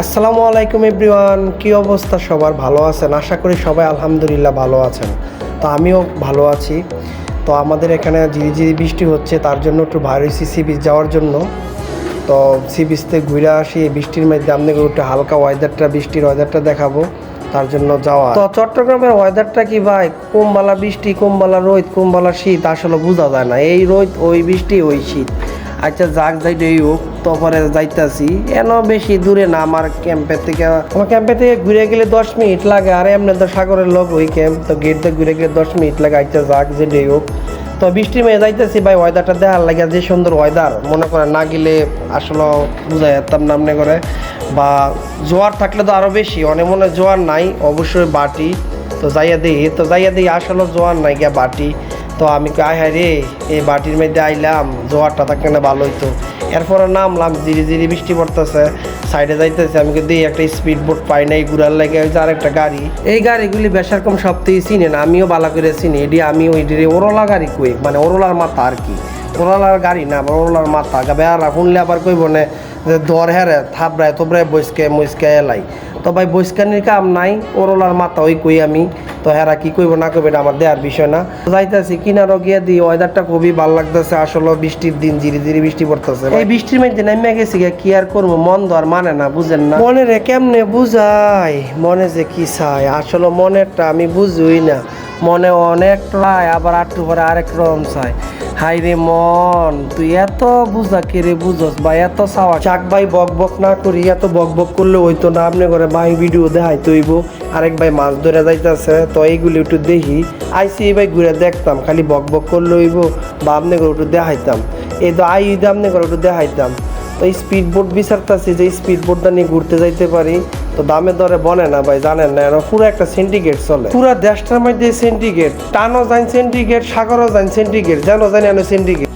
আসসালামু আলাইকুম এভরিওয়ান, কি অবস্থা সবার? ভালো আছেন? আশা করি সবাই আলহামদুলিল্লাহ ভালো আছেন। তো আমিও ভালো আছি। তো আমাদের এখানে ঝিরিঝিরি বৃষ্টি হচ্ছে, তার জন্য একটু বাইরে হয়েছি সি বিচ যাওয়ার জন্য। তো সি বিচতে ঘুরে আসি এই বৃষ্টির মধ্যে, আপনাকে একটু হালকা বৃষ্টির ওয়েদারটা দেখাবো, তার জন্য যাওয়া। তো চট্টগ্রামের ওয়েদারটা কি ভাই, কোনবেলা বৃষ্টি, কোনবেলা রোদ, কোনবেলা শীত আসলে বোঝা যায় না। এই রোদ, ওই বৃষ্টি, ওই শীত। আচ্ছা যাক যাইতেই হোক, তারপরে যাইতাছি এন বেশি দূরে না আমার ক্যাম্পের থেকে। আমার ক্যাম্পের থেকে ঘুরে গেলে 10 মিনিট লাগে, আর এমনি তো সাগরের লোক ওই ক্যাম্প, তো গেট দিয়ে ঘুরে গেলে 10 মিনিট লাগে। আচ্ছা যাক যেটাই হোক, তো বৃষ্টির মেয়ে যাইতেছি ভাই, ওয়েদারটা দেখার লাগে, যে সুন্দর ওয়েদার, মনে করে না গেলে আসলে বুঝাই যেতাম না মনে করে। বা জোয়ার থাকলে তো আরও বেশি, অনেক মনে জোয়ার নাই, অবশ্যই বাটি। তো যাইয়া দিই আসলে জোয়ার নাই গিয়া বাটি। তো আমি আয় হায় রে, এই বাটির মধ্যে আইলাম, জোয়ারটা থাকলে না ভালো হইতো। এরপরে নামলাম, ধীরে ধীরে বৃষ্টি পড়তেছে, সাইডে যাইতেছে। আমি কিন্তু একটা স্পিড বোট পাই নাই ঘুরার লাগে, ওই যে আরেকটা গাড়ি। এই গাড়িগুলি বেশার কম সপ্তাহে চিনি না, আমিও বালা করে চিনি। এটি আমি ওই ওরলা গাড়ি কই, মানে ওরলার মাথা আর কি, ওরলার গাড়ি না, আবার ওরলার মাথা বেড়া শুনলে আবার কইব না যে দর হেরে থাপড়ায় তোবড়ায় বসকে মসকে এলাই। তো ভাই বৈস্কানির কাম নাই, ওরলার মাথা ওই কই আমি। তো হেরা কি কইব না কইবে এটা আমার দেওয়ার বিষয় না। যাইতেছি কিনারও গিয়ে দিই, ওয়েদারটা খুবই ভালো লাগতেছে। আসলে বৃষ্টির দিন, ধীরে ধীরে বৃষ্টি পড়তেছে। এই বৃষ্টির মধ্যে নেমে গেছি, কি আর করবো, মন তো আর মানে না, বুঝেন না। মনে রে কেমনে বুঝাই, মনে যে কি চাই, আসলে মনেরটা আমি বুঝুই না। মনে অনেক চাই, আবার একটু পরে আরেক রকম চাই। হাই রে মন, তুই এত বুঝা কে রে বুঝস বা এত চাওয়া চাক ভাই, বক বক না করি। এত বক বক করলে হইতো না, আপনি করে ভাই ভিডিও দেখাইতে হইব। আরেক ভাই মাছ ধরে যাইতেছে, তো এইগুলি একটু দেখি। আইসি ভাই ঘুরে দেখতাম, খালি বক বক করলে হইব, বা আপনি করে একটু দেখাইতাম। এই তো আপনি করে একটু দেখাইতাম। তো এই স্পিড বোট বিচারতেছি, যে স্পিড বোটটা নিয়ে ঘুরতে যাইতে পারি। তো দামে দরে বনে না ভাই, জানেন না, পুরো একটা সিন্ডিকেট চলে, পুরো দেশটার মধ্যে সিন্ডিকেট। টানও যান সিন্ডিকেট, সাগরও যান সিন্ডিকেট, জানো জানি সিন্ডিকেট।